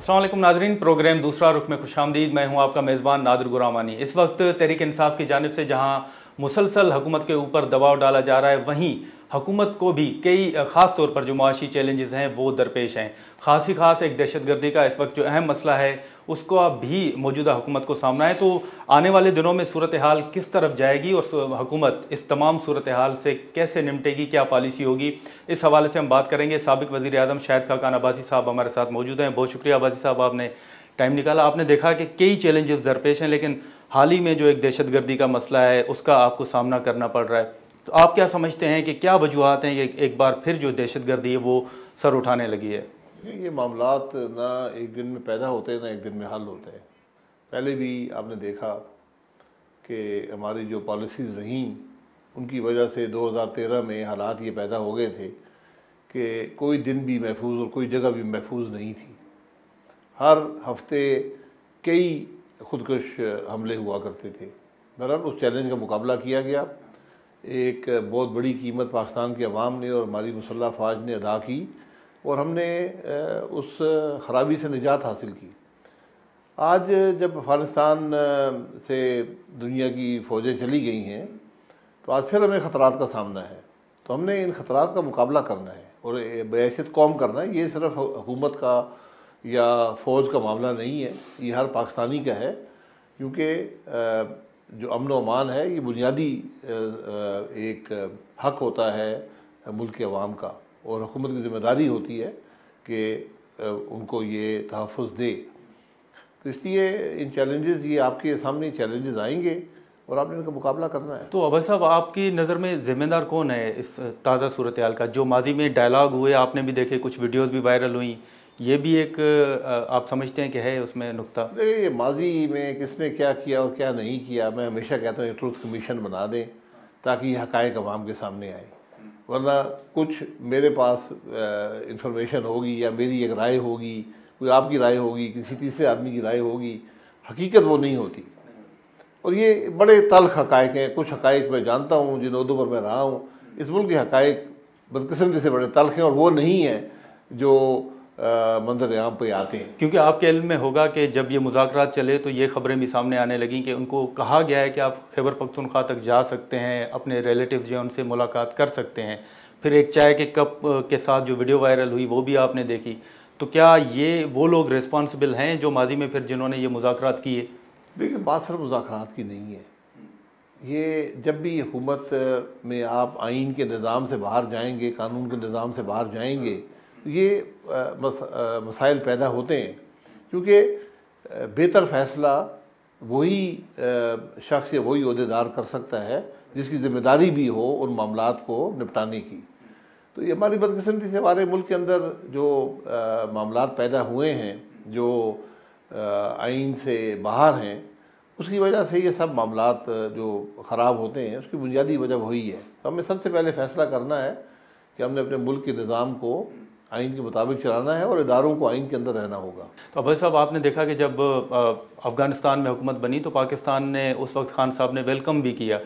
अस्सलाम वालेकुम नाजरीन, प्रोग्राम दूसरा रुख में खुशामदीद। मैं हूं आपका मेज़बान नादिर गुरामानी। इस वक्त तहरीक इंसाफ की जानिब से जहां मुसलसल हुकूमत के ऊपर दबाव डाला जा रहा है, वहीं हुकूमत को भी कई ख़ास तौर पर जो मुआशी चैलेंजेस हैं वो दरपेश हैं। ख़ास ही ख़ास एक दहशतगर्दी का इस वक्त जो अहम मसला है उसको अब भी मौजूदा हुकूमत को सामना है। तो आने वाले दिनों में सूरत हाल किस तरफ जाएगी और हुकूमत इस तमाम सूरत हाल से कैसे निपटेगी, क्या पॉलिसी होगी, इस हवाले से हम बात करेंगे। साबिक वज़ीर आज़म शाहिद खाकान अब्बासी साहब हमारे साथ मौजूद हैं। बहुत शुक्रिया अब्बासी साहब, आपने टाइम निकाला। आपने देखा कि कई चैलेंजेस दरपेश हैं, लेकिन हाल ही में जो एक दहशतगर्दी का मसला है उसका आपको सामना करना पड़ रहा है। तो आप क्या समझते हैं कि क्या वजूहात हैं कि एक बार फिर जो दहशतगर्दी है वो सर उठाने लगी है? ये मामलात ना एक दिन में पैदा होते हैं ना एक दिन में हल होते हैं। पहले भी आपने देखा कि हमारी जो पॉलिसीज़ रहीं उनकी वजह से 2013 में हालात ये पैदा हो गए थे कि कोई दिन भी महफूज और कोई जगह भी महफूज नहीं थी। हर हफ्ते कई खुदकुश हमले हुआ करते थे। बहरहाल उस चैलेंज का मुकाबला किया गया। एक बहुत बड़ी कीमत पाकिस्तान की अवाम ने और हमारी मुसल्लह फ़ौज ने अदा की और हमने उस ख़राबी से निजात हासिल की। आज जब अफ़गानिस्तान से दुनिया की फ़ौजें चली गई हैं तो आज फिर हमें ख़तरात का सामना है। तो हमने इन ख़तरात का मुकाबला करना है और बहैसियत कौम करना है। ये सिर्फ हुकूमत का या फ़ौज का मामला नहीं है, ये हर पाकिस्तानी का है, क्योंकि जो अमन व अमान है ये बुनियादी एक हक़ होता है मुल्क के अवाम का और हुकूमत की ज़िम्मेदारी होती है कि उनको ये तहफ़्फ़ुज़ दे। तो इसलिए इन चैलेंजेस, ये आपके सामने चैलेंजेस आएंगे और आपने इनका मुकाबला करना है। तो अब्बासी साहब, आपकी नज़र में ज़िम्मेदार कौन है इस ताज़ा सूरत हाल का? जो माजी में डायलॉग हुए आपने भी देखे, कुछ वीडियोस भी वायरल हुई, ये भी एक आप समझते हैं कि है उसमें नुक्ता? देखिए, माजी में किसने क्या किया और क्या नहीं किया, मैं हमेशा कहता हूँ ट्रूथ कमीशन बना दें ताकि हक़ाइक़ अवाम के सामने आए। वरना कुछ मेरे पास इंफॉर्मेशन होगी या मेरी एक राय होगी, कोई आपकी राय होगी, किसी तीसरे आदमी की राय होगी, हकीकत वो नहीं होती। और ये बड़े तल्ख़ हक़ाइक़ हैं। कुछ हक़ाइक़ मैं जानता हूँ जिन ओहदों पर मैं रहा हूँ। इस मुल्क के हक़ाइक़ बदकिस्मती से बड़े तल्ख़ हैं और वो नहीं हैं जो मंजर आम पे आते हैं। क्योंकि आपके इल्म में होगा कि जब ये मुज़ाकरात चले तो ये ख़बरें भी सामने आने लगीं कि उनको कहा गया है कि आप खैबर पख्तूनख्वा तक जा सकते हैं, अपने रिलेटिव्स जो हैं उनसे मुलाकात कर सकते हैं। फिर एक चाय के कप के साथ जो वीडियो वायरल हुई वो भी आपने देखी। तो क्या ये वो लोग रिस्पॉन्सिबल हैं जो माजी में फिर जिन्होंने ये मुज़ाकरात किए? देखिए, बात सिर्फ मुज़ाकरात की नहीं है। ये जब भी हुकूमत में आप आइन के निज़ाम से बाहर जाएंगे, कानून के निज़ाम से बाहर जाएंगे, ये मसाइल पैदा होते हैं, क्योंकि बेहतर फ़ैसला वही शख्स या वही ओहदेदार कर सकता है जिसकी ज़िम्मेदारी भी हो उन मामलात को निपटाने की। तो ये हमारी बदकिस्मती से हमारे मुल्क के अंदर जो मामलात पैदा हुए हैं, जो आइन से बाहर हैं, उसकी वजह से ये सब मामलात जो ख़राब होते हैं उसकी बुनियादी वजह वही है। तो हमें सबसे पहले फ़ैसला करना है कि हमने अपने मुल्क के निज़ाम को आइन के मुताबिक चलाना है और इदारों को आइन के अंदर रहना होगा। तो अब्बासी साहब, आपने देखा कि जब अफ़गानिस्तान में हुकूमत बनी तो पाकिस्तान ने उस वक्त खान साहब ने वेलकम भी किया।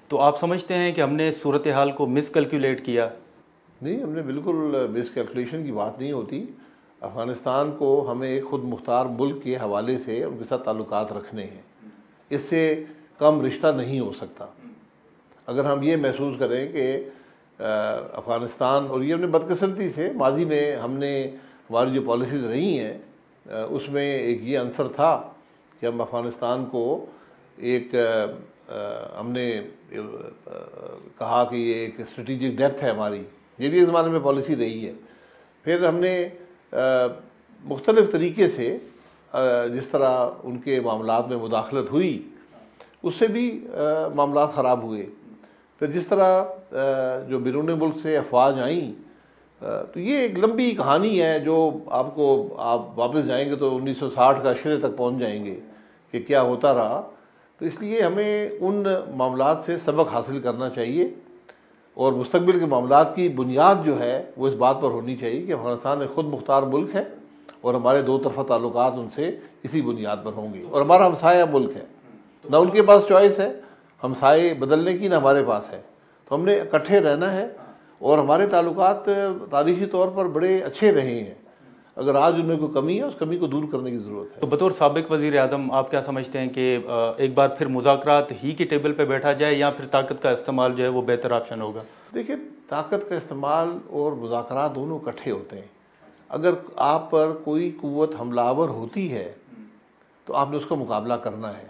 तो आप समझते हैं कि हमने सूरत हाल को मिसकैलकुलेट किया? नहीं, हमने बिल्कुल मिसकैलकुलेशन की बात नहीं होती। अफ़गानिस्तान को हमें एक ख़ुद मुख्तार मुल्क के हवाले से उनके साथ ताल्लुकात रखने हैं। इससे कम रिश्ता नहीं हो सकता। अगर हम ये महसूस करें कि अफ़गानिस्तान, और ये अपने बदकिस्मती से माजी में हमने हमारी जो पॉलिसीज़ रही हैं उसमें एक ये अंसर था कि हम अफ़गानिस्तान को एक हमने कहा कि ये एक स्ट्रेटिजिक डेप्थ है हमारी, ये भी इस ज़माने में पॉलिसी रही है। फिर हमने मुख्तलिफ़ तरीके से जिस तरह उनके मामलात में मुदाखलत हुई उससे भी मामलात ख़राब हुए। फिर जिस तरह जो बैरून मुल्क से अफवाज आई, तो ये एक लंबी कहानी है जो आप वापस जाएंगे तो 1960 का अशरे तक पहुंच जाएंगे कि क्या होता रहा। तो इसलिए हमें उन मामलात से सबक हासिल करना चाहिए और मुस्तकबिल के मामलात की बुनियाद जो है वो इस बात पर होनी चाहिए कि अफ़गानिस्तान एक ख़ुद मुख्तार मुल्क है और हमारे दो तरफ़ा ताल्लुकात उनसे इसी बुनियाद पर होंगे। और हमारा हमसाया मुल्क है, ना उनके पास चॉइस है हमसाए बदलने की, ना हमारे पास है। तो हमने इकट्ठे रहना है और हमारे ताल्लुकात तारीख़ी तौर पर बड़े अच्छे रहे हैं। अगर आज उनमें कोई कमी है, उस कमी को दूर करने की ज़रूरत है। तो बतौर साबिक वज़ीर आज़म आप क्या समझते हैं कि एक बार फिर मुज़ाकरात ही की टेबल पर बैठा जाए या फिर ताकत का इस्तेमाल जो है वो बेहतर ऑप्शन होगा? देखिए, ताकत का इस्तेमाल और मुज़ाकरात दोनों इकट्ठे होते हैं। अगर आप पर कोई क़ुव्वत हमलावर होती है तो आपने उसका मुकाबला करना है।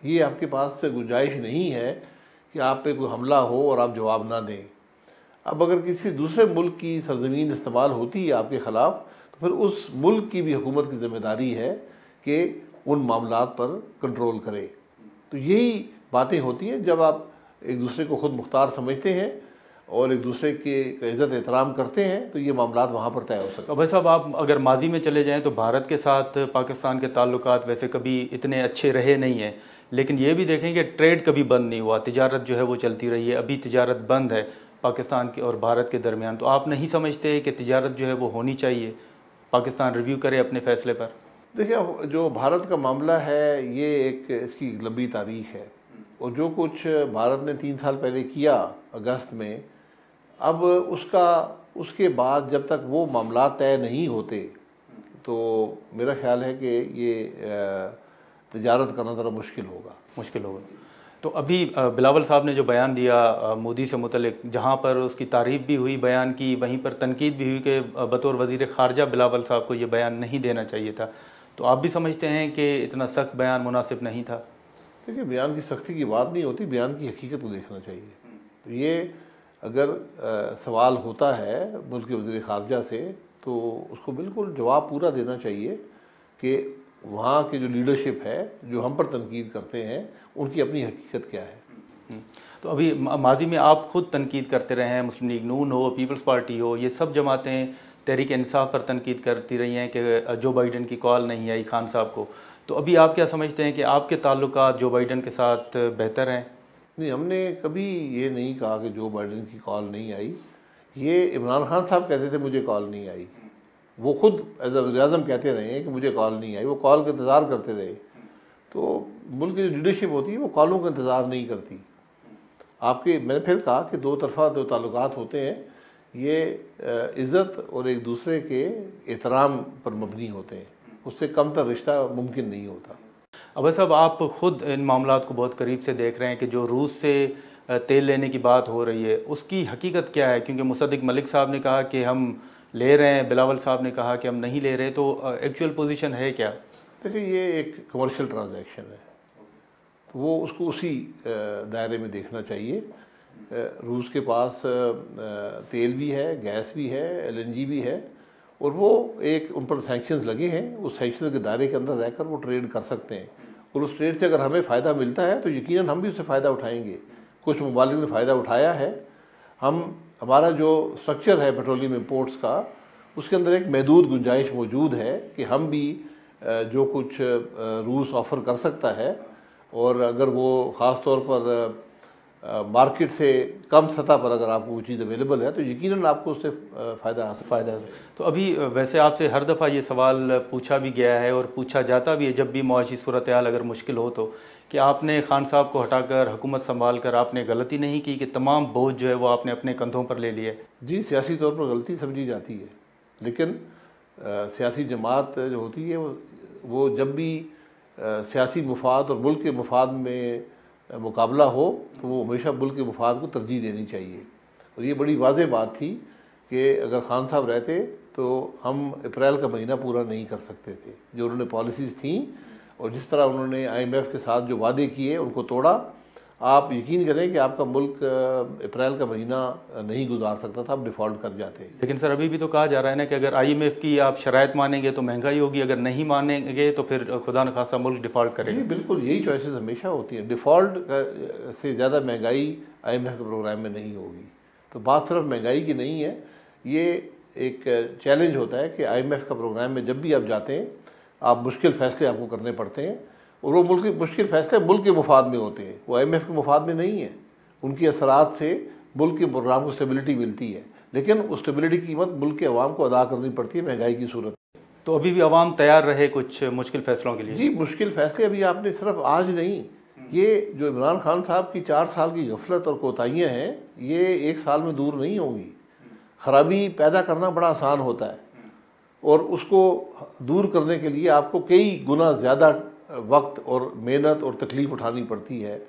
ये आपके पास से गुंजाइश नहीं है कि आप पे कोई हमला हो और आप जवाब ना दें। अब अगर किसी दूसरे मुल्क की सरजमीन इस्तेमाल होती है आपके ख़िलाफ़, तो फिर उस मुल्क की भी हुकूमत की ज़िम्मेदारी है कि उन मामलात पर कंट्रोल करे। तो यही बातें होती हैं जब आप एक दूसरे को ख़ुद मुख्तार समझते हैं और एक दूसरे के इज़्ज़त एहतराम करते हैं, तो ये मामलात वहाँ पर तय हो सकते हैं। तो भाई साहब, आप अगर माजी में चले जाएँ तो भारत के साथ पाकिस्तान के ताल्लुकात वैसे कभी इतने अच्छे रहे नहीं हैं, लेकिन ये भी देखें कि ट्रेड कभी बंद नहीं हुआ, तिजारत जो है वो चलती रही है। अभी तिजारत बंद है पाकिस्तान के और भारत के दरमियान। तो आप नहीं समझते कि तिजारत जो है वो होनी चाहिए, पाकिस्तान रिव्यू करे अपने फ़ैसले पर? देखिए, अब जो भारत का मामला है ये एक इसकी लंबी तारीख़ है, और जो कुछ भारत ने 3 साल पहले किया अगस्त में, अब उसके बाद जब तक वो मामला तय नहीं होते तो मेरा ख्याल है कि ये तिजारत करना ज़रा मुश्किल होगा। तो अभी बिलावल साहब ने जो बयान दिया मोदी से मुतल्लिक, जहाँ पर उसकी तारीफ़ भी हुई बयान की, वहीं पर तनकीद भी हुई कि बतौर वज़ीर ख़ारजा बिलावल साहब को ये बयान नहीं देना चाहिए था। तो आप भी समझते हैं कि इतना सख्त बयान मुनासिब नहीं था? देखिए, बयान की सख्ती की बात नहीं होती, बयान की हकीकत को देखना चाहिए। तो ये अगर सवाल होता है मुल्क के वज़ीर ख़ारजा से, तो उसको बिल्कुल जवाब पूरा देना चाहिए कि वहाँ की जो लीडरशिप है, जो हम पर तनकीद करते हैं, उनकी अपनी हकीकत क्या है। तो अभी माजी में आप ख़ुद तनकीद करते रहे हैं, मुस्लिम लीग नून हो, पीपल्स पार्टी हो, ये सब जमातें तहरीक इंसाफ पर तनकीद करती रही हैं कि जो बाइडन की कॉल नहीं आई खान साहब को। तो अभी आप क्या समझते हैं कि आपके ताल्लुकात जो बाइडन के साथ बेहतर हैं? नहीं, हमने कभी ये नहीं कहा कि जो बाइडन की कॉल नहीं आई। ये इमरान खान साहब कहते थे मुझे कॉल नहीं आई, वो खुद एज वज़ीर-ए-आज़म कहते रहे हैं कि मुझे कॉल नहीं आई, वो कॉल का इंतज़ार करते रहे। तो मुल्क की जो लीडरशिप होती है वो कॉलों का इंतज़ार नहीं करती। मैंने फिर कहा कि दो तरफ़ा जो ताल्लुकात होते हैं ये इज़्ज़त और एक दूसरे के एहतराम पर मबनी होते हैं, उससे कम तर रिश्ता मुमकिन नहीं होता। अब साहब, आप ख़ुद इन मामलात को बहुत करीब से देख रहे हैं कि जो रूस से तेल लेने की बात हो रही है उसकी हकीकत क्या है? क्योंकि मुसद्दिक मलिक साहब ने कहा कि हम ले रहे हैं, बिलावल साहब ने कहा कि हम नहीं ले रहे, तो एक्चुअल पोजीशन है क्या? देखिए, ये एक कमर्शियल ट्रांजैक्शन है, तो वो उसको उसी दायरे में देखना चाहिए। रूस के पास तेल भी है, गैस भी है, LNG भी है, और वो एक उन पर सैंक्शंस लगे हैं, उस सैंक्शंस के दायरे के अंदर रहकर वो ट्रेड कर सकते हैं, और उस ट्रेड से अगर हमें फ़ायदा मिलता है तो यकीनन हम भी उससे फ़ायदा उठाएंगे। कुछ ममालिक ने फ़ायदा उठाया है। हमारा जो स्ट्रक्चर है पेट्रोलियम इंपोर्ट्स का, उसके अंदर एक महदूद गुंजाइश मौजूद है कि हम भी जो कुछ रूस ऑफ़र कर सकता है, और अगर वो ख़ास तौर पर मार्केट से कम सतह पर अगर आपको वो चीज़ अवेलेबल है तो यकीनन आपको उससे फ़ायदा है। तो अभी वैसे आपसे हर दफ़ा ये सवाल पूछा भी गया है और पूछा जाता भी है जब भी मुआशी सूरत हाल अगर मुश्किल हो, तो कि आपने खान साहब को हटाकर हुकूमत संभाल कर आपने गलती नहीं की कि तमाम बोझ जो है वो आपने अपने कंधों पर ले लिए? जी, सियासी तौर पर गलती समझी जाती है, लेकिन सियासी जमात जो होती है वो जब भी सियासी मुफाद और मुल्क के मुफाद में मुकाबला हो तो वो हमेशा मुल्क के मुफाद को तरजीह देनी चाहिए। और ये बड़ी वाज़ेह बात थी कि अगर खान साहब रहते तो हम अप्रैल का महीना पूरा नहीं कर सकते थे। जो उन्होंने पॉलिसीज़ थी और जिस तरह उन्होंने IMF के साथ जो वादे किए उनको तोड़ा, आप यकीन करें कि आपका मुल्क अप्रैल का महीना नहीं गुजार सकता था, आप डिफ़ॉल्ट कर जाते। लेकिन सर, अभी भी तो कहा जा रहा है ना कि अगर IMF की आप शराइत मानेंगे तो महंगाई होगी, अगर नहीं मानेंगे तो फिर खुदा न खासा मुल्क डिफ़ॉल्ट करेगा। जी बिल्कुल, यही चॉइसेस हमेशा होती हैं। डिफ़ॉल्ट से ज़्यादा महंगाई IMF के प्रोग्राम में नहीं होगी। तो बात सिर्फ महंगाई की नहीं है, ये एक चैलेंज होता है कि IMF का प्रोग्राम में जब भी आप जाते हैं आप मुश्किल फ़ैसले आपको करने पड़ते हैं, और वो मुल्क के मुश्किल फ़ैसले मुल्क के मुफाद में होते हैं, वो IMF के मुफाद में नहीं है। उनकी असरात से मुल्क के प्रोग्राम को स्टेबिलिटी मिलती है, लेकिन उस स्टेबिलिटी की कीमत मुल्क के अवाम को अदा करनी पड़ती है महंगाई की सूरत। तो अभी भी अवाम तैयार रहे कुछ मुश्किल फ़ैसलों के लिए? जी, मुश्किल फ़ैसले अभी आपने सिर्फ आज नहीं, ये जो इमरान खान साहब की 4 साल की गफलत और कोताहियाँ हैं, ये 1 साल में दूर नहीं होंगी। ख़राबी पैदा करना बड़ा आसान होता है, और उसको दूर करने के लिए आपको कई गुना ज़्यादा वक्त और मेहनत और तकलीफ़ उठानी पड़ती है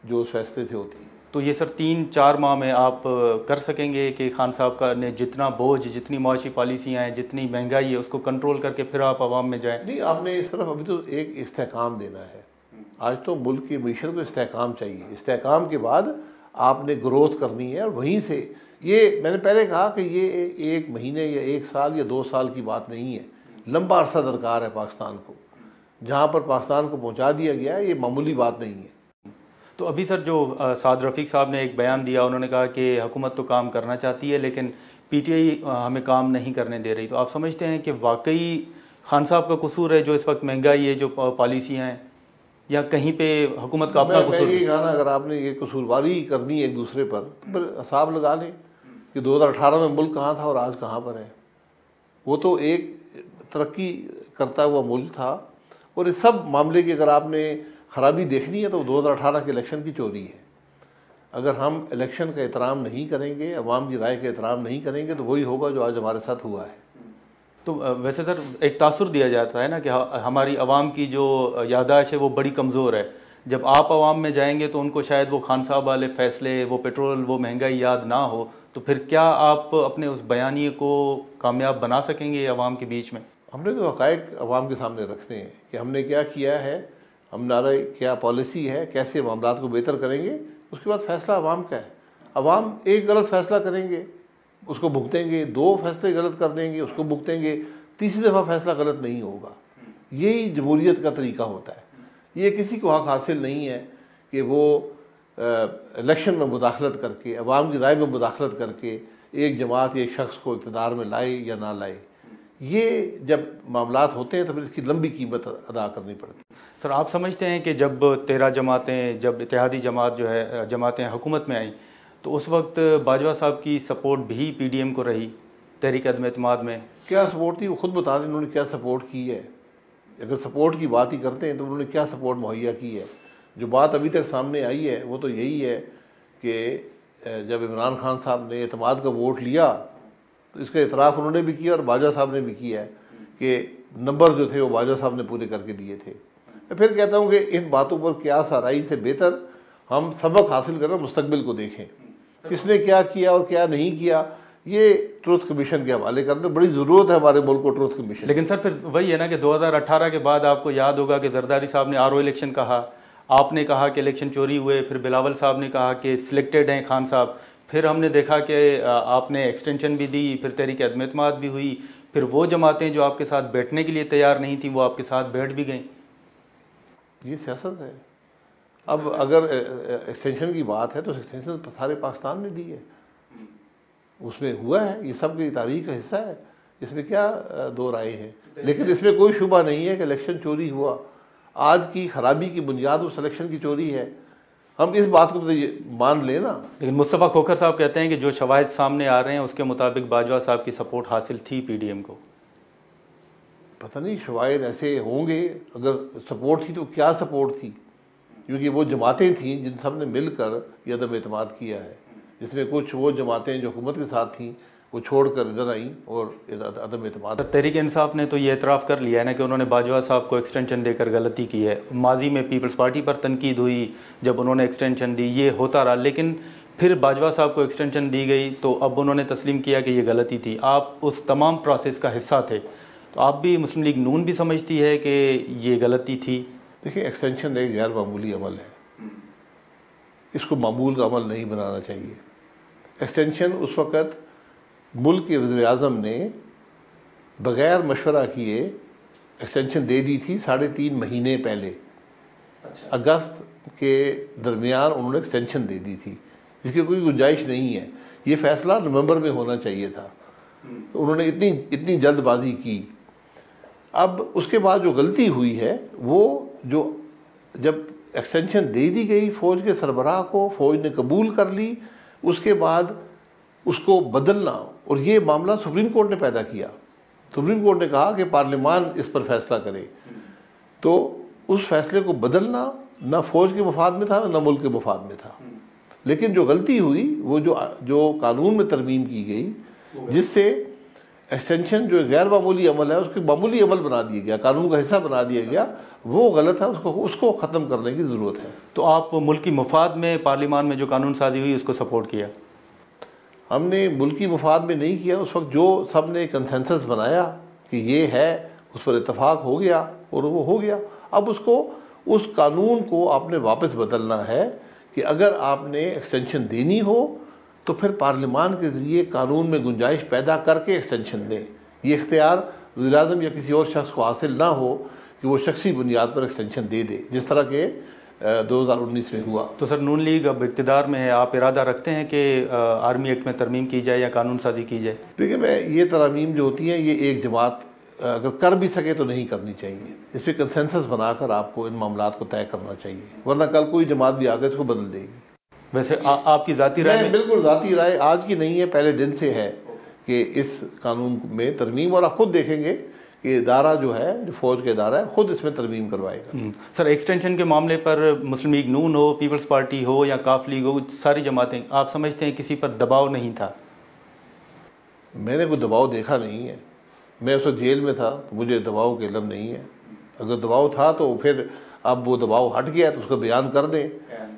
जो उस फैसले से होती है। तो ये सर 3-4 माह में आप कर सकेंगे कि खान साहब का ने जितना बोझ, जितनी मुआशी पॉलिसियाँ हैं, जितनी महंगाई है, उसको कंट्रोल करके फिर आप आवाम में जाएं? नहीं, आपने इस तरफ अभी तो एक इस्तेहकाम देना है। आज तो मुल्क की मीशत को इस्तेहकाम चाहिए। इस्तेहकाम के बाद आपने ग्रोथ करनी है और वहीं से, ये मैंने पहले कहा कि ये 1 महीने या 1 साल या 2 साल की बात नहीं है, लंबा अरसा दरकार है पाकिस्तान को। जहाँ पर पाकिस्तान को पहुँचा दिया गया है, ये मामूली बात नहीं है। तो अभी सर जो साद रफ़ीक साहब ने एक बयान दिया, उन्होंने कहा कि हुकूमत तो काम करना चाहती है लेकिन पीटीआई हमें काम नहीं करने दे रही। तो आप समझते हैं कि वाकई खान साहब का कसूर है जो इस वक्त महंगाई है, जो पॉलिसियाँ हैं, या कहीं पे हुकूमत का अपना कसूर? मैं ये कहा ना, अगर आपने ये कसूरवारी करनी है एक दूसरे पर, तो फिर हिसाब लगा लें कि 2018 में मुल्क कहाँ था और आज कहाँ पर है। वो तो एक तरक्की करता हुआ मुल्क था। और इस सब मामले की अगर आपने ख़राबी देखनी है तो 2018 के इलेक्शन की चोरी है। अगर हम इलेक्शन का एहतराम नहीं करेंगे, अवाम की राय का एहतराम नहीं करेंगे, तो वही होगा जो आज हमारे साथ हुआ है। तो वैसे सर एक तासुर दिया जाता है ना कि हमारी आवाम की जो यादाश्त है वो बड़ी कमज़ोर है। जब आप आवाम में जाएंगे तो उनको शायद वो खान साहब वाले फ़ैसले, वो पेट्रोल, वो महंगाई याद ना हो, तो फिर क्या आप अपने उस बयानिए को कामयाब बना सकेंगे आवाम के बीच में? हमने तो हक़ाइक़ अवाम के सामने रखने हैं कि हमने क्या किया है, हमारा क्या पॉलिसी है, कैसे मामलात को बेहतर करेंगे। उसके बाद फ़ैसला अवाम का है। अवाम एक गलत फ़ैसला करेंगे, उसको भुगतेंगे, 2 फैसले गलत कर देंगे, उसको भुगतेंगे, तीसरी दफ़ा फ़ैसला गलत नहीं होगा। यही जमहूरियत का तरीका होता है। ये किसी को हक़ हासिल नहीं है कि वो इलेक्शन में मुदाखलत करके, अवाम की राय में मुदाखलत करके एक जमात या एक शख्स को इक़्तिदार में लाए या ना लाए। ये जब मामलात होते हैं तो फिर इसकी लंबी कीमत अदा करनी पड़ती है। सर आप समझते हैं कि जब 13 जमातें, जब इत्तेहादी जमात जो है जमातें हुकूमत में आई, तो उस वक्त बाजवा साहब की सपोर्ट भी पीडीएम को रही तहरीक अदम एतमाद में? क्या सपोर्ट थी वो खुद बता दें उन्होंने क्या सपोर्ट की है। अगर सपोर्ट की बात ही करते हैं तो उन्होंने क्या सपोर्ट मुहैया की है। जो बात अभी तक सामने आई है वो तो यही है कि जब इमरान खान साहब ने एतमाद का वोट लिया तो इसका इतराफ़ उन्होंने भी किया और बाजवा साहब ने भी किया है कि नंबर जो थे वो बाजवा साहब ने पूरे करके दिए थे। मैं फिर कहता हूँ कि इन बातों पर क्यास आराई से बेहतर हम सबक हासिल करें, मुस्तकबिल को देखें, किसने क्या किया और क्या नहीं किया। ये ट्रुथ कमीशन के हवाले करते, बड़ी ज़रूरत है हमारे मुल्क को ट्रुथ कमीशन। लेकिन सर फिर वही है ना कि 2018 के बाद आपको याद होगा कि जरदारी साहब ने आरओ इलेक्शन कहा, आपने कहा कि इलेक्शन चोरी हुए, फिर बिलावल साहब ने कहा कि सिलेक्टेड हैं खान साहब, फिर हमने देखा कि आपने एक्सटेंशन भी दी, फिर तहरीक अदम एतमाद भी हुई, फिर वो जमातें जो आपके साथ बैठने के लिए तैयार नहीं थी वो आपके साथ बैठ भी गईं। ये सियासत है। अब अगर एक्सटेंशन की बात है तो एक्सटेंशन सारे पाकिस्तान ने दी है, उसमें हुआ है, ये सब की तारीख का हिस्सा है, इसमें क्या दो राय है। लेकिन इसमें कोई शुबा नहीं है कि इलेक्शन चोरी हुआ। आज की खराबी की बुनियाद उस इलेक्शन की चोरी है, हम इस बात को तो मान लेना। लेकिन मुस्तफ़ा खोखर साहब कहते हैं कि जो शवाहिद सामने आ रहे हैं उसके मुताबिक बाजवा साहब की सपोर्ट हासिल थी पीडीएम को। पता नहीं शवाहिद ऐसे होंगे, अगर सपोर्ट थी तो क्या सपोर्ट थी, क्योंकि वो जमातें थीं जिन सब ने मिलकर ये अदम एतमाद किया है, जिसमें कुछ वो जमातें जो हुकूमत के साथ थीं वो छोड़कर इधर आईं और अदम एतमाद। तहरीक इंसाफ ने तो ये एतराफ़ कर लिया है ना कि उन्होंने बाजवा साहब को एक्सटेंशन देकर गलती की है। माजी में पीपल्स पार्टी पर तनकीद हुई जब उन्होंने एक्सटेंशन दी, ये होता रहा, लेकिन फिर बाजवा साहब को एक्सटेंशन दी गई तो अब उन्होंने तस्लीम किया कि ये गलती थी। आप उस तमाम प्रोसेस का हिस्सा थे, तो आप भी, मुस्लिम लीग नून भी समझती है कि ये गलती थी? देखिए, एक्सटेंशन एक गैर मामूली अमल है, इसको मामूल का अमल नहीं बनाना चाहिए। एक्सटेंशन उस वक़्त मुल्क के वज़ीर-ए-आज़म ने बग़ैर मशवरा किए एक्सटेंशन दे दी थी 3.5 महीने पहले। अच्छा। अगस्त के दरमियान उन्होंने एक्सटेंशन दे दी थी, जिसकी कोई गुंजाइश नहीं है। ये फ़ैसला नवंबर में होना चाहिए था, तो उन्होंने इतनी जल्दबाजी की। अब उसके बाद जो गलती हुई है वो जो जब एक्सटेंशन दे दी गई फ़ौज के सरबराह को, फ़ौज ने कबूल कर ली, उसके बाद उसको बदलना, और ये मामला सुप्रीम कोर्ट ने पैदा किया। सुप्रीम कोर्ट ने कहा कि पार्लियामान इस पर फैसला करे, तो उस फैसले को बदलना ना फ़ौज के मफाद में था ना मुल्क के मफाद में था। लेकिन जो गलती हुई वो जो कानून में तरमीम की गई, जिससे एक्सटेंशन जो गैर मामूली अमल है उसको मामूली अमल बना दिया गया, कानून का हिस्सा बना दिया गया, वो गलत है, उसको ख़त्म करने की ज़रूरत है। तो आप मुल्की मफाद में पार्लियामान में जो कानून साजी हुई उसको सपोर्ट किया? हमने मुल्की मफाद में नहीं किया। उस वक्त जो सब ने कंसेंसस बनाया कि ये है, उस पर इतफाक़ हो गया और वो हो गया। अब उस कानून को आपने वापस बदलना है कि अगर आपने एक्सटेंशन देनी हो तो फिर पार्लियामान के ज़रिए कानून में गुंजाइश पैदा करके एक्सटेंशन दें। ये इख्तियार वज़ीर-ए-आज़म या किसी और शख्स को हासिल ना हो कि वो शख्सी बुनियाद पर एक्सटेंशन दे दे, जिस तरह के 2019 में हुआ। तो सर, नून लीग अब इक़्तिदार में है, आप इरादा रखते हैं कि आर्मी एक्ट में तरमीम की जाए या कानून साजी की जाए? देखिए, ये तरमीम जो होती हैं ये एक जमात अगर कर भी सके तो नहीं करनी चाहिए। इस पर कंसेंसस बनाकर आपको इन मामलात को तय करना चाहिए, वरना कल कोई जमात भी आकर इसको बदल देगी। वैसे आपकी ज़ाती राय में? बिल्कुल ज़ाती राय आज की नहीं है, पहले दिन से है कि इस कानून में तरमीम, और आप खुद देखेंगे कि इदारा जो है, जो फ़ौज का इदारा है, खुद इसमें तरमीम करवाएगा। सर, एक्सटेंशन के मामले पर मुस्लिम लीग नून हो, पीपल्स पार्टी हो या काफ लीग हो, सारी जमातें, आप समझते हैं किसी पर दबाव नहीं था? मैंने कोई दबाव देखा नहीं है। मैं उस वक्त जेल में था तो मुझे दबाव का इल्म नहीं है। अगर दबाव था तो फिर अब वो दबाव हट गया तो उसको बयान कर दें,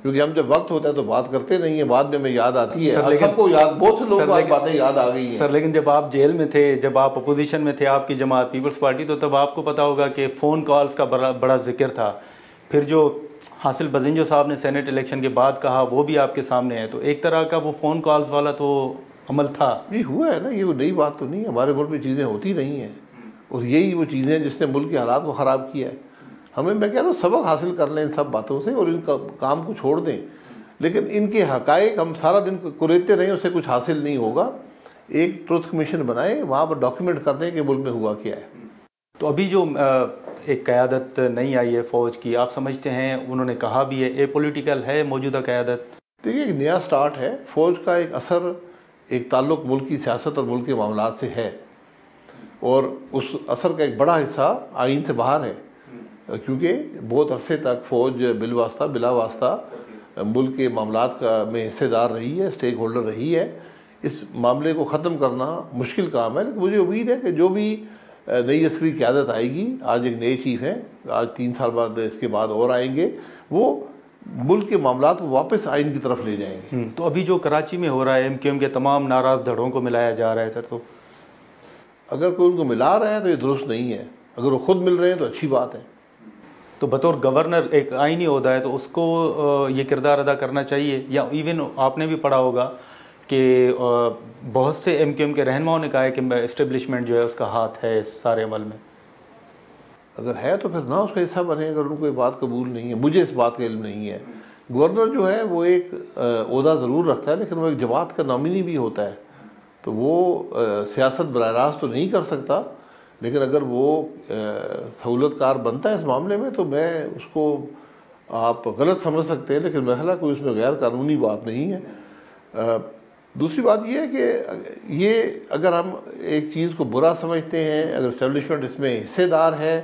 क्योंकि हम जब वक्त होता है तो बात करते नहीं है, बाद में हमें याद आती है। सबको याद, बहुत से लोगों को आज बातें याद आ गई हैं। सर, लेकिन जब आप जेल में थे, जब आप अपोजिशन में थे, आपकी जमात पीपल्स पार्टी, तो तब आपको पता होगा कि फ़ोन कॉल्स का बड़ा जिक्र था। फिर जो हासिल बजिंजो साहब ने सेनेट इलेक्शन के बाद कहा वो भी आपके सामने है। तो एक तरह का वो फ़ोन कॉल्स वाला तो अमल था। ये हुआ है ना, ये नई बात तो नहीं है। हमारे मुल्क में चीज़ें होती नहीं हैं और यही वो चीज़ें हैं जिसने मुल्क के हालात को ख़राब किया है। हमें, मैं कह रहा हूँ, सबक हासिल कर लें इन सब बातों से और इन काम को छोड़ दें। लेकिन इनके हक़ाइक़ हम सारा दिन कुरेदते रहें, उससे कुछ हासिल नहीं होगा। एक ट्रुथ कमीशन बनाएं, वहाँ पर डॉक्यूमेंट कर दें कि मुल्क में हुआ क्या है। तो अभी जो एक क़यादत नई आई है फ़ौज की, आप समझते हैं, उन्होंने कहा भी है, एपॉलिटिकल है मौजूदा क़यादत? देखिए, एक नया स्टार्ट है। फ़ौज का एक असर, एक ताल्लुक़ मुल्क की सियासत और मुल्क के मामलात से है, और उस असर का एक बड़ा हिस्सा आइन से बाहर है, क्योंकि बहुत अरसे तक फ़ौज बिला वास्ता मुल्क के मामलात में हिस्सेदार रही है, स्टेक होल्डर रही है। इस मामले को ख़त्म करना मुश्किल काम है, लेकिन मुझे उम्मीद है कि जो भी नई अस्करी क़यादत आएगी, आज एक नए चीफ़ हैं, आज 3 साल बाद इसके बाद और आएंगे, वो मुल्क के मामलात को वापस आइन की तरफ ले जाएंगे। तो अभी जो कराची में हो रहा है, MQM के तमाम नाराज़ धड़ों को मिलाया जा रहा है सर, तो अगर कोई उनको मिला रहा है तो ये दुरुस्त नहीं है। अगर वो खुद मिल रहे हैं तो अच्छी बात है। तो बतौर गवर्नर एक आईनी ओहदा है, तो उसको ये किरदार अदा करना चाहिए। या इवन आपने भी पढ़ा होगा कि बहुत से MQM के रहनुमाओं ने कहा है कि इस्टेब्लिशमेंट जो है उसका हाथ है इस सारे अमल में। अगर है तो फिर ना उसका हिस्सा बने, अगर उनको ये बात कबूल नहीं है। मुझे इस बात का इल्म नहीं है। गवर्नर जो है वो एक ओहदा ज़रूर रखता है, लेकिन वो एक जमात का नॉमिनी भी होता है, तो वो सियासत बराह रास्त तो नहीं कर सकता। लेकिन अगर वो सहूलतकार बनता है इस मामले में तो मैं उसको, आप गलत समझ सकते हैं, लेकिन महला कोई उसमें गैर कानूनी बात नहीं है। दूसरी बात ये है कि ये अगर हम एक चीज़ को बुरा समझते हैं, अगर इस्टेब्लिशमेंट इसमें हिस्सेदार है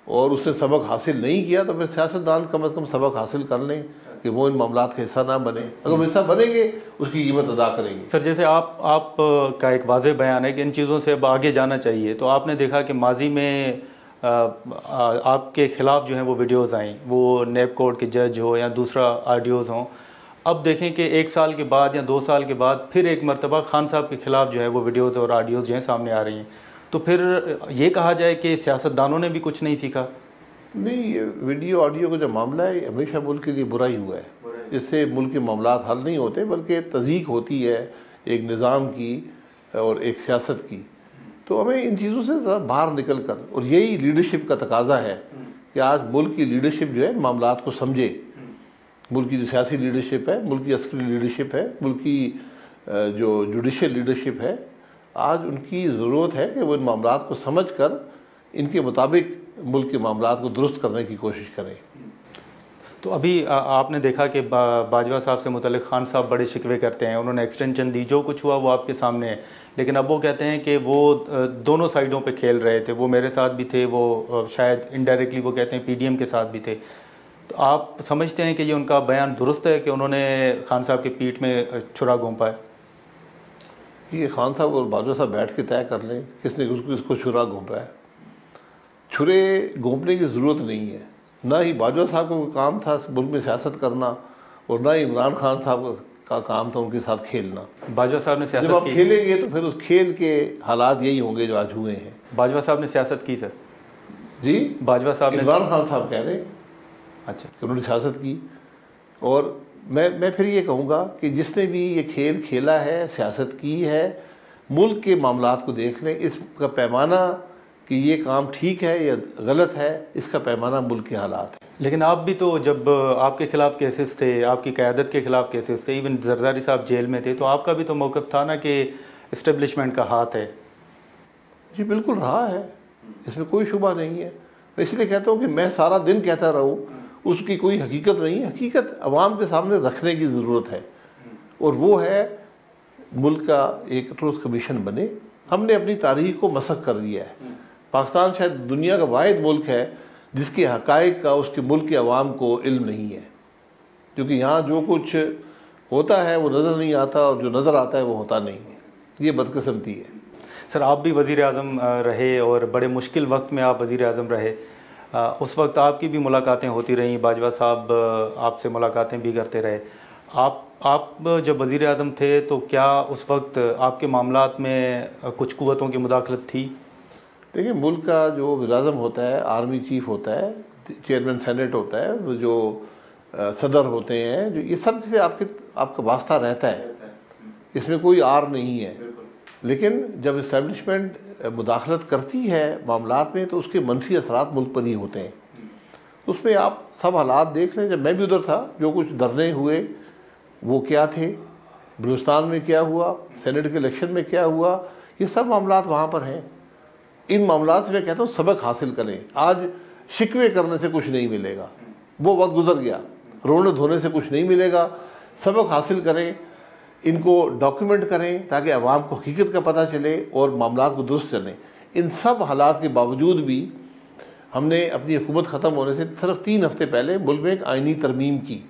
और उसने सबक हासिल नहीं किया, तो फिर सियासतदान कम से कम सबक हासिल कर लें कि वो इन मामलात का हिस्सा ना बने। अगर वो हिस्सा बनेंगे उसकी कीमत अदा करेंगे। सर, जैसे आप का एक वाज़ेह बयान है कि इन चीज़ों से अब आगे जाना चाहिए, तो आपने देखा कि माजी में आपके ख़िलाफ़ जो हैं वो वीडियोज़ आई, वो नेब कोर्ट के जज हो या दूसरा ऑडियोज़ हों। अब देखें कि 1 साल के बाद या 2 साल के बाद फिर एक मरतबा खान साहब के ख़िलाफ़ जो है वो वीडियोज़ और ऑडियोज़ जो हैं सामने आ रही हैं। तो फिर ये कहा जाए कि सियासतदानों ने भी कुछ नहीं सीखा? नहीं, ये वीडियो ऑडियो का जो मामला है हमेशा मुल्क के लिए बुरा ही हुआ है। इससे मुल्क के मामलात हल नहीं होते, बल्कि तज़ीक होती है एक निज़ाम की और एक सियासत की। तो हमें इन चीज़ों से ज़रा बाहर निकल कर, और यही लीडरशिप का तकाजा है कि आज मुल्क की लीडरशिप जो है मामलात को समझे। मुल्क की जो सियासी लीडरशिप है, मुल्क की अस्करी लीडरशिप है, मुल्क की जो जुडिशल लीडरशिप है, आज उनकी ज़रूरत है कि वो इन मामलात को समझ कर इनके मुताबिक मुल्क के मामलात को दुरुस्त करने की कोशिश करें। तो अभी आपने देखा कि बाजवा साहब से मुतल्लिक़ खान साहब बड़े शिकवे करते हैं, उन्होंने एक्सटेंशन दी, जो कुछ हुआ वो आपके सामने है। लेकिन अब वो कहते हैं कि वो दोनों साइडों पे खेल रहे थे, वो मेरे साथ भी थे, वो शायद इनडायरेक्टली वो कहते हैं PDM के साथ भी थे। तो आप समझते हैं कि ये उनका बयान दुरुस्त है कि उन्होंने खान साहब की पीठ में छुरा घोंपा है? ये खान साहब और बाजवा साहब बैठ के तय कर लें किसने किसको छुरा घोंपा है। छुरे घोंपने की ज़रूरत नहीं है, ना ही बाजवा साहब को काम था मुल्क में सियासत करना और ना ही इमरान खान साहब का काम था उनके साथ खेलना। बाजवा साहब ने सियासत जब आप की। खेलेंगे तो फिर उस खेल के हालात यही होंगे जो आज हुए हैं। बाजवा साहब ने सियासत की सर? जी, बाजवा साहब ने। इमरान खान साहब कह रहे हैं अच्छा कि उन्होंने सियासत की। और मैं फिर ये कहूँगा कि जिसने भी ये खेल खेला है, सियासत की है, मुल्क के मामलात को देख लें। इसका पैमाना कि ये काम ठीक है या गलत है, इसका पैमाना मुल्क के हालात है। लेकिन आप भी तो, जब आपके खिलाफ केसेस थे, आपकी क़यादत के खिलाफ केसेस थे, इवन जरदारी साहब जेल में थे, तो आपका भी तो मौक़िफ़ था ना कि इस्टेब्लिशमेंट का हाथ है। जी बिल्कुल रहा है, इसमें कोई शुबा नहीं है। मैं इसलिए कहता हूँ कि मैं सारा दिन कहता रहूँ, उसकी कोई हकीकत नहीं है। हकीकत अवाम के सामने रखने की ज़रूरत है, और वो है मुल्क का एक ट्रूथ कमीशन बने। हमने अपनी तारीख को मसख कर दिया है। पाकिस्तान शायद दुनिया का वाहिद मुल्क है जिसके हक़ाइक़ का उसके मुल्क के अवाम को इल्म नहीं है, क्योंकि यहाँ जो कुछ होता है वो नज़र नहीं आता और जो नज़र आता है वो होता नहीं है। ये बदकिस्मती है। सर, आप भी वज़ीर आज़म रहे और बड़े मुश्किल वक्त में आप वज़ीर आज़म रहे। उस वक्त आपकी भी मुलाकातें होती रहीं, बाजवा साहब आपसे मुलाकातें भी करते रहे। आप जब वज़ीर आज़म थे तो क्या उस वक्त आपके मामलात में कुछ कुव्वतों की मुदाखलत थी? देखिए, मुल्क का जो वज़ीर आज़म होता है, आर्मी चीफ होता है, चेयरमैन सेनेट होता है, जो सदर होते हैं, जो ये सब से आपका वास्ता रहता है, इसमें कोई आर नहीं है। लेकिन जब इस्टेब्लिशमेंट मुदाखलत करती है मामलात में तो उसके मनफी असरात मुल्क पर ही होते हैं। उसमें आप सब हालात देख लें। जब मैं भी उधर था, जो कुछ धरने हुए वो क्या थे, बलूचिस्तान में क्या हुआ, सेनेट के इलेक्शन में क्या हुआ, ये सब मामलात वहाँ पर हैं। इन मामलात से मैं कहता हूँ सबक हासिल करें। आज शिकवे करने से कुछ नहीं मिलेगा, वो वक्त गुजर गया। रोने धोने से कुछ नहीं मिलेगा। सबक हासिल करें, इनको डॉक्यूमेंट करें ताकि अवाम को हकीकत का पता चले और मामलात को दुरुस्त चलें। इन सब हालात के बावजूद भी हमने अपनी हुकूमत ख़त्म होने से सिर्फ 3 हफ्ते पहले मुल्क में एक आइनी तरमीम की,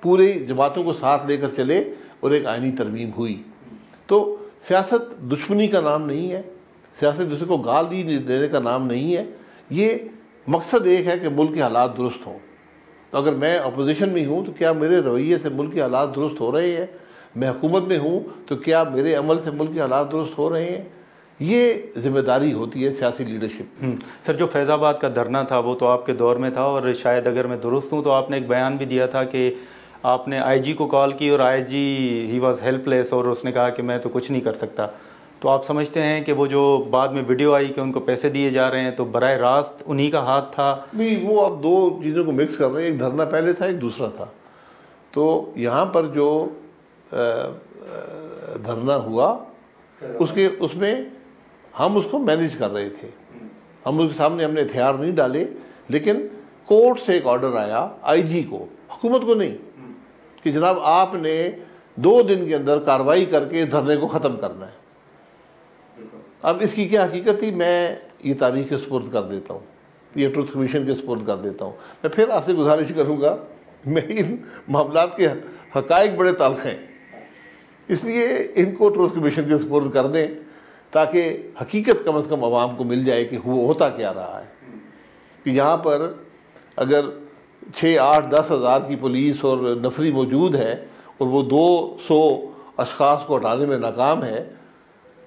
पूरे जमातों को साथ लेकर चले और एक आइनी तरमीम हुई। तो सियासत दुश्मनी का नाम नहीं है, सियासत दूसरे को गाल देने का नाम नहीं है। ये मकसद एक है कि मुल्क के हालात दुरुस्त हों। तो अगर मैं अपोजिशन में हूँ तो क्या मेरे रवैये से मुल्क के हालात दुरुस्त हो रहे हैं? मैं हुकूमत में हूँ तो क्या मेरे अमल से मुल्क के हालात दुरुस्त हो रहे हैं? ये जिम्मेदारी होती है सियासी लीडरशिप। सर, जो फैज़ाबाद का धरना था वो तो आपके दौर में था, और शायद अगर मैं दुरुस्त हूँ तो आपने एक बयान भी दिया था कि आपने आईजी को कॉल की और आईजी ही वाज हेल्पलेस, और उसने कहा कि मैं तो कुछ नहीं कर सकता। तो आप समझते हैं कि वो जो बाद में वीडियो आई कि उनको पैसे दिए जा रहे हैं, तो बराह रास्त उन्हीं का हाथ था? नहीं, वो आप दो चीज़ों को मिक्स कर रहे हैं। एक धरना पहले था, एक दूसरा था। तो यहाँ पर जो धरना हुआ उसमें हम उसको मैनेज कर रहे थे। हम उसके सामने हमने हथियार नहीं डाले, लेकिन कोर्ट से एक ऑर्डर आया आईजी को, हुकूमत को नहीं, कि जनाब आपने 2 दिन के अंदर कार्रवाई करके धरने को ख़त्म करना है। अब इसकी क्या हकीकत थी, मैं ये तारीख के सुपुर्द कर देता हूँ, ये ट्रुथ कमीशन के सुपुर्द कर देता हूँ। मैं फिर आपसे गुजारिश करूँगा, मैं इन मामलात के हक़ाइक़ बड़े तल्ख़ हैं, इसलिए इनको ट्रुथ कमीशन के सुपुर्द कर दें ताकि हकीकत कम से कम आवाम को मिल जाए कि होता क्या रहा है। कि यहाँ पर अगर 6, 8, 10 हज़ार की पुलिस और नफरी मौजूद है और वो 200 अशख़ास को हटाने में नाकाम है,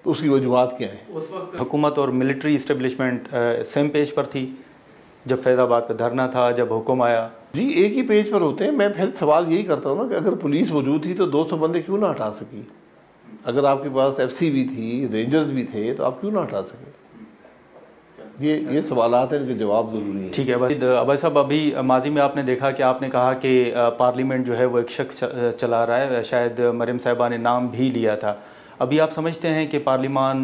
तो उसकी वजूहात क्या है? उस वक्त हुकूमत और मिलिट्री इस्टेब्लिशमेंट सेम पेज पर थी जब फैज़ाबाद का धरना था, जब हुक्म आया? जी, एक ही पेज पर होते हैं। मैं फिर सवाल यही करता हूँ ना कि अगर पुलिस मौजूद थी तो 200 बंदे क्यों ना हटा सकी? अगर आपके पास FC भी थी, रेंजर्स भी थे, तो आप क्यों ना हटा सके? ये सवालात हैं, इनके जवाब ज़रूरी है। ठीक है अभय साहब, अभी माजी में आपने देखा कि आपने कहा कि पार्लियामेंट जो है वो एक शख्स चला रहा है, शायद मरियम साहिबा ने नाम भी लिया था। अभी आप समझते हैं कि पार्लियामान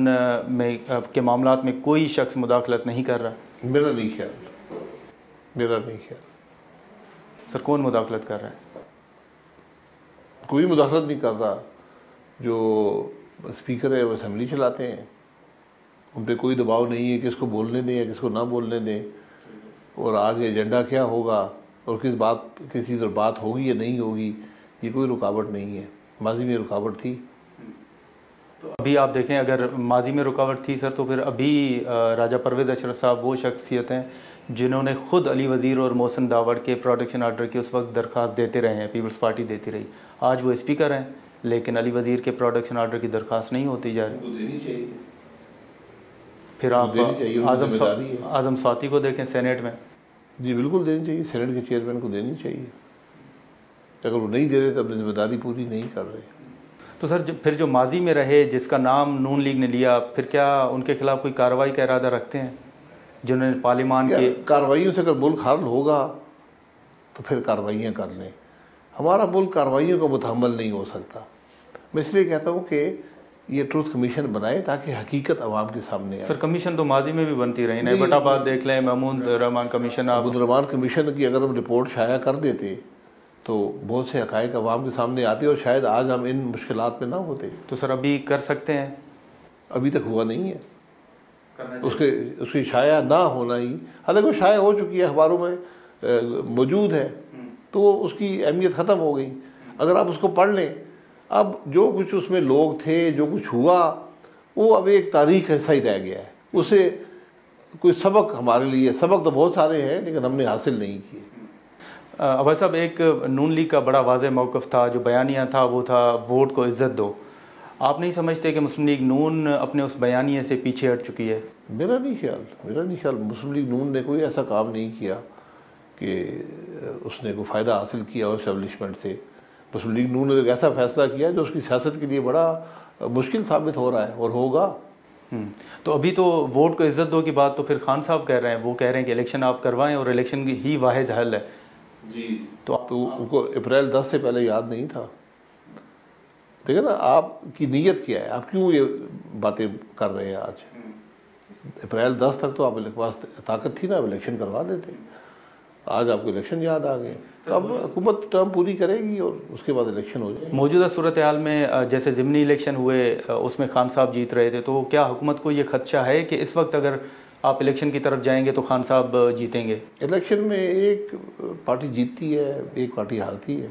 में के मामलात में कोई शख्स मुदाखलत नहीं कर रहा? मेरा नहीं ख्याल। सर, कौन मुदाखलत कर रहा है? कोई मुदाखलत नहीं कर रहा। जो स्पीकर है वो असेंबली चलाते हैं, उन पर कोई दबाव नहीं है कि इसको बोलने दें या किसको ना बोलने दें, और आगे एजेंडा क्या होगा और किस चीज़ पर बात होगी या नहीं होगी, ये कोई रुकावट नहीं है। माजी में रुकावट थी। तो अभी आप देखें, अगर माजी में रुकावट थी सर, तो फिर अभी राजा परवेज़ अशरफ साहब वो शख्सियत हैं जिन्होंने खुद अली वज़ीर और मोहसिन दावड़ के प्रोटेक्शन आर्डर की उस वक्त दरख्वास्त देते रहे हैं, पीपल्स पार्टी देती रही। आज वो स्पीकर हैं, लेकिन अली वज़ीर के प्रोटेक्शन आर्डर की दरख्वास्त नहीं होती जा रही। फिर आप आज़म स्वाति को देखें सेनेट में। जी बिल्कुल देनी चाहिए, सेनेट के चेयरमैन को देनी चाहिए। अगर वो नहीं दे रहे तो अपनी जिम्मेदारी पूरी नहीं कर रहे। तो सर फिर जो माजी में रहे, जिसका नाम नून लीग ने लिया, फिर क्या उनके खिलाफ कोई कार्रवाई का इरादा रखते हैं, जिन्होंने पार्लियामान के कार्रवाइयों से अगर मुल्क हाल होगा तो फिर कार्रवाइयाँ कर लें। हमारा मुल्क कार्रवाइयों का मुतहम्मल नहीं हो सकता। मैं इसलिए कहता हूँ कि ये ट्रूथ कमीशन बनाए ताकि हकीकत आवाम के सामने आए। सर कमीशन तो माजी में भी बनती रही ना, बटाबाद देख लें, महमूद रहमान कमीशन। महमूद रहमान कमीशन की अगर हम रिपोर्ट शाया कर देते तो बहुत से हक़ाइक़ अवाम के सामने आते और शायद आज हम इन मुश्किलात में ना होते। तो सर अभी कर सकते हैं? अभी तक हुआ नहीं है। उसकी शाया ना होना ही, हालांकि वो शाया हो चुकी है, अखबारों में मौजूद है, तो उसकी अहमियत ख़त्म हो गई। अगर आप उसको पढ़ लें, अब जो कुछ उसमें लोग थे, जो कुछ हुआ, वो अब एक तारीख ऐसा ही रह गया है। उसे कोई सबक हमारे लिए, सबक तो बहुत सारे हैं लेकिन हमने हासिल नहीं किए। अवैध साहब, एक नून लीग का बड़ा वाज़ेह मौक़िफ़ था, जो बयानिया था, वो था वोट को इज़्ज़त दो। आप नहीं समझते कि मुस्लिम लीग नून अपने उस बयानिए से पीछे हट चुकी है? मेरा नहीं ख्याल मुस्लिम लीग नून ने कोई ऐसा काम नहीं किया कि उसने कोई फ़ायदा हासिल किया हो एस्टेब्लिशमेंट से। मुस्लिम लीग नून ने एक ऐसा फ़ैसला किया जो उसकी सियासत के लिए बड़ा मुश्किल साबित हो रहा है और होगा। तो अभी तो वोट को इज़्ज़त दो की बात तो फिर खान साहब कह रहे हैं, वो कह रहे हैं कि इलेक्शन आप करवाएं और इलेक्शन ही वाहिद हल है। जी, तो उनको अप्रैल 10 से पहले याद नहीं था। देखिए ना, आपकी नीयत क्या है, आप क्यों ये बातें कर रहे हैं आज? अप्रैल 10 तक तो आपके पास ताकत थी ना, आप इलेक्शन करवा देते। आज आपको इलेक्शन याद आ गए। तो अब हुकूमत टर्म पूरी करेगी और उसके बाद इलेक्शन हो जाएगा। मौजूदा सूरत हाल में जैसे ज़िमनी इलेक्शन हुए, उसमें खान साहब जीत रहे थे, तो क्या हुकूमत को ये खदशा है कि इस वक्त अगर आप इलेक्शन की तरफ जाएंगे तो खान साहब जीतेंगे? इलेक्शन में एक पार्टी जीतती है, एक पार्टी हारती है।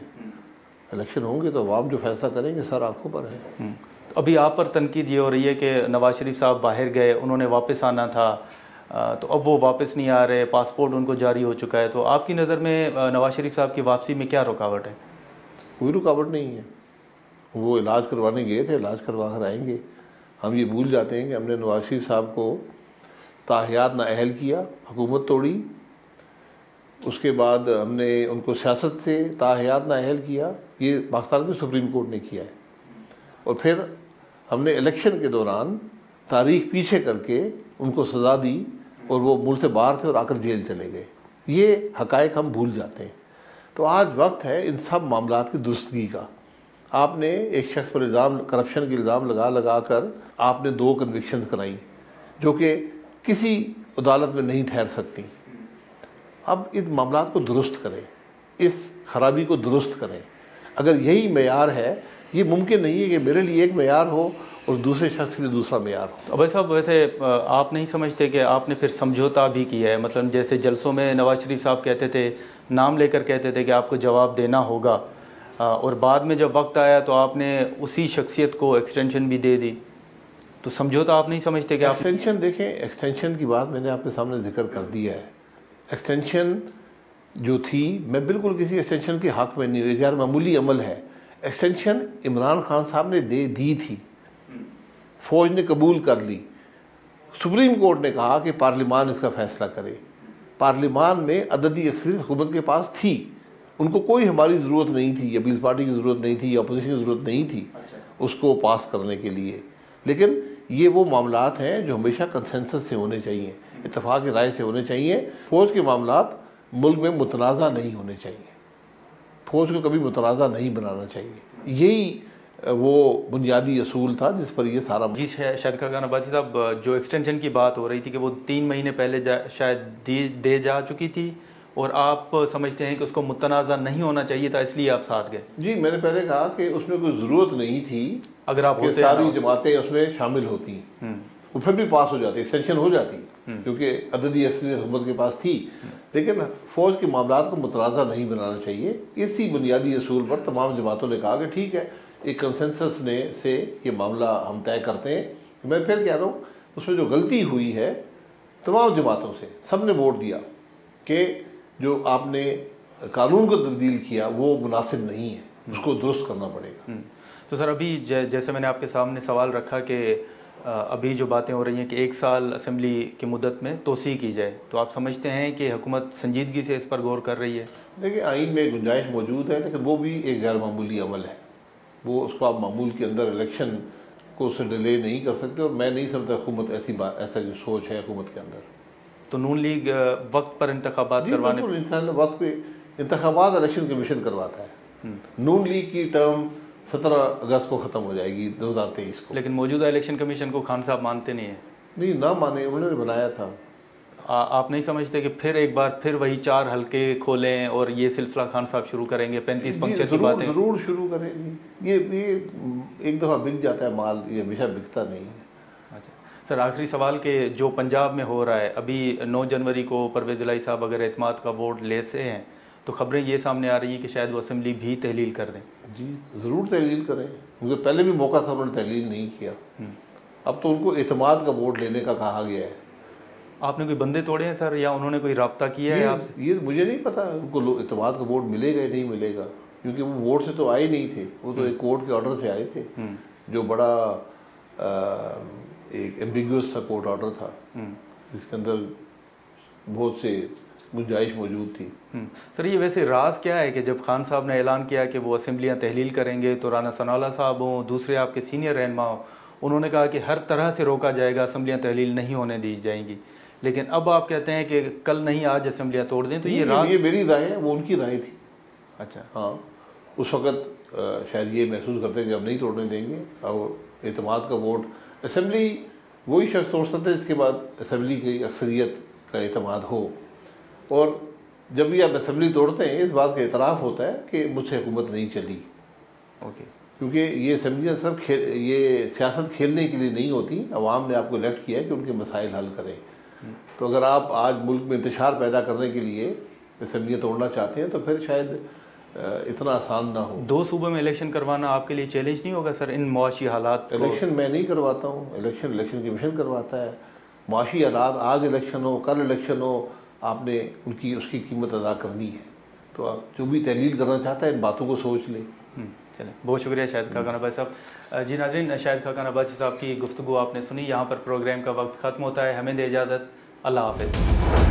इलेक्शन होंगे तो अवाम जो फैसला करेंगे सर आंखों पर है। तो अभी आप पर तनकीद ये हो रही है कि नवाज शरीफ साहब बाहर गए, उन्होंने वापस आना था, तो अब वो वापस नहीं आ रहे, पासपोर्ट उनको जारी हो चुका है। तो आपकी नज़र में नवाज शरीफ साहब की वापसी में क्या रुकावट है? कोई रुकावट नहीं है। वो इलाज करवाने गए थे, इलाज करवा कर आएंगे। हम ये भूल जाते हैं कि हमने नवाज शरीफ साहब को ताहियात नाअहल किया, हुकूमत तोड़ी। उसके बाद हमने उनको सियासत से ताहियात नाअहल किया, ये पाकिस्तान की सुप्रीम कोर्ट ने किया है। और फिर हमने इलेक्शन के दौरान तारीख पीछे करके उनको सज़ा दी और वो मुल्क से बाहर थे और आकर जेल चले गए। ये हक़ाइक़ हम भूल जाते हैं। तो आज वक्त है इन सब मामलात की दुरुस्तगी का। आपने एक शख्स पर इल्ज़ाम, करप्शन के इल्ज़ाम लगा कर आपने 2 कन्विक्शंस कराई जो कि किसी अदालत में नहीं ठहर सकती। अब इन मामलात को दुरुस्त करें, इस खराबी को दुरुस्त करें। अगर यही मेयार है, ये मुमकिन नहीं है कि मेरे लिए एक मेयार हो और दूसरे शख्स के लिए दूसरा मेयार हो। तो भाई साहब, वैसे आप नहीं समझते कि आपने फिर समझौता भी किया है? मतलब जैसे जलसों में नवाज शरीफ साहब कहते थे, नाम लेकर कहते थे कि आपको जवाब देना होगा, और बाद में जब वक्त आया तो आपने उसी शख्सियत को एक्सटेंशन भी दे दी। तो समझौता आप नहीं समझते कि एक्सटेंशन देखें, एक्सटेंशन की बात मैंने आपके सामने जिक्र कर दिया है। एक्सटेंशन जो थी, मैं बिल्कुल किसी एक्सटेंशन के हक़ में नहीं हुई, गैर मामूली अमल है। एक्सटेंशन इमरान खान साहब ने दी थी, फ़ौज ने कबूल कर ली। सुप्रीम कोर्ट ने कहा कि पार्लिमान इसका फ़ैसला करे। पार्लिमान में अददी अक्सरियत हुकूमत के पास थी, उनको कोई हमारी ज़रूरत नहीं थी, या पीपल्स पार्टी की ज़रूरत नहीं थी, या अपोजिशन की ज़रूरत नहीं थी उसको पास करने के लिए। लेकिन ये वो मामलात हैं जो हमेशा कंसेंसस से होने चाहिए, इत्तेफाक की राय से होने चाहिए। फ़ौज के मामलात मुल्क में मुतनाज़ा नहीं होने चाहिए, फ़ौज को कभी मुतनाज़ा नहीं बनाना चाहिए। यही वो बुनियादी असूल था जिस पर ये सारा। जी शायद खान अब्बासी साहब, जो एक्सटेंशन की बात हो रही थी कि वो 3 महीने पहले शायद दे जा चुकी थी, और आप समझते हैं कि उसको मुतनाज़ा नहीं होना चाहिए था, इसलिए आप साथ गए? जी, मैंने पहले कहा कि उसमें कोई ज़रूरत नहीं थी। अगर आप होते सारी जमातें उसमें शामिल होती, वो फिर भी पास हो जाती, एक्सटेंशन हो जाती, क्योंकि अददी अक्सरियत हुकूमत के पास थी। लेकिन फ़ौज के मामलात को मुतनाज़ा नहीं बनाना चाहिए। इसी बुनियादी असूल पर तमाम जमातों ने कहा कि ठीक है, एक कंसेंसस ने से ये मामला हम तय करते हैं। मैं फिर कह रहा हूँ, उसमें जो गलती हुई है तमाम जमातों से, सब ने वोट दिया कि जो आपने कानून को तब्दील किया वो मुनासिब नहीं है, उसको दुरुस्त करना पड़ेगा। तो सर अभी जैसे मैंने आपके सामने सवाल रखा कि अभी जो बातें हो रही हैं कि 1 साल असेंबली की मुद्दत में तोसी की जाए, तो आप समझते हैं कि हुकूमत संजीदगी से इस पर गौर कर रही है? देखिए, आइन में गुंजाइश मौजूद है, लेकिन वो भी एक गैर मामूली अमल है। वो उसको आप मामूल के अंदर इलेक्शन को उससे डिले नहीं कर सकते, और मैं नहीं समझता हुकूमत ऐसा जो सोच है हुकूमत के अंदर। तो नून लीग वक्त पर इंतखाबात करवाने, वक्त पे इंतखाबात इलेक्शन कमीशन करवाता है। नून लीग की टर्म 17 अगस्त को ख़त्म हो जाएगी 2023 को। लेकिन मौजूदा इलेक्शन कमीशन को खान साहब मानते नहीं है? नहीं, ना माने, उन्होंने बनाया था। आप नहीं समझते कि फिर एक बार फिर वही 4 हलके खोलें और ये सिलसिला खान साहब शुरू करेंगे? 35 पंक्चर की बातें ज़रूर शुरू करेंगे। ये एक दफ़ा बिक जाता है माल, ये हमेशा बिकता नहीं है। अच्छा सर, आखिरी सवाल के जो पंजाब में हो रहा है अभी 9 जनवरी को परवेज़ इलाही साहब अगर एतमाद का वोट लेते हैं तो खबरें ये सामने आ रही हैं कि शायद वो असेंबली भी तहलील कर दें। जी ज़रूर तहलील करें, क्योंकि पहले भी मौका था, उन्होंने तहलील नहीं किया। अब तो उनको एतमाद का वोट लेने का कहा गया है। आपने कोई बंदे तोड़े हैं सर, या उन्होंने कोई रब्ता किया है आपसे? ये मुझे नहीं पता उनको एतमाद का वोट मिलेगा या नहीं मिलेगा, क्योंकि वो वोट से तो आए नहीं थे, वो तो एक कोर्ट के ऑर्डर से आए थे, जो बड़ा एक एम्बिगुअस सा कोर्ट ऑर्डर था, जिसके अंदर बहुत से गुंजाइश मौजूद थी। सर ये वैसे राज क्या है कि जब खान साहब ने ऐलान किया कि वो असेंबलियाँ तहलील करेंगे तो राना सनाउल्लाह साहब हों, दूसरे आपके सीनियर रहनुमा हों, उन्होंने कहा कि हर तरह से रोका जाएगा, असेंबलियाँ तहलील नहीं होने दी जाएंगी, लेकिन अब आप कहते हैं कि कल नहीं आज असेंबलियाँ तोड़ दें, तो ये मेरी राय है, वो उनकी राय थी। अच्छा हाँ, उस वक़्त शायद ये महसूस करते हैं कि अब नहीं तोड़ने देंगे, और एतमाद का वोट असेंबली वही शख्स तोड़ सकते हैं जिसके बाद असेंबली की अक्सरियत का एतमाद हो। और जब भी आप असेंबली तोड़ते हैं, इस बात का एतराफ़ होता है कि मुझसे हुकूमत नहीं चली। ओके, क्योंकि ये असेंबलियाँ सब ये सियासत खेलने के लिए नहीं होती, अवाम ने आपको इलेक्ट किया है कि उनके मसाइल हल करें। तो अगर आप आज मुल्क में इंतशार पैदा करने के लिए असेंबलियाँ तोड़ना चाहते हैं तो फिर शायद इतना आसान ना हो। 2 सूबों में इलेक्शन करवाना आपके लिए चैलेंज नहीं होगा सर, इन मुआशी हालात? इलेक्शन मैं नहीं करवाता हूँ, इलेक्शन कमीशन करवाता है। मुआशी हालात, आज इलेक्शन हो कल इलेक्शन हो, आपने उसकी कीमत अदा करनी है। तो आप जो भी तहलील करना चाहता है इन बातों को सोच लें। चलें, बहुत शुक्रिया शाहिद खाकान अब्बासी साहब। जी नाज़रीन, शाहिद खाकान अब्बासी साहब की गुफ्तगू आपने सुनी। यहाँ पर प्रोग्राम का वक्त ख़त्म होता है, हमें दे इजाज़त, अल्लाह हाफ़िज़।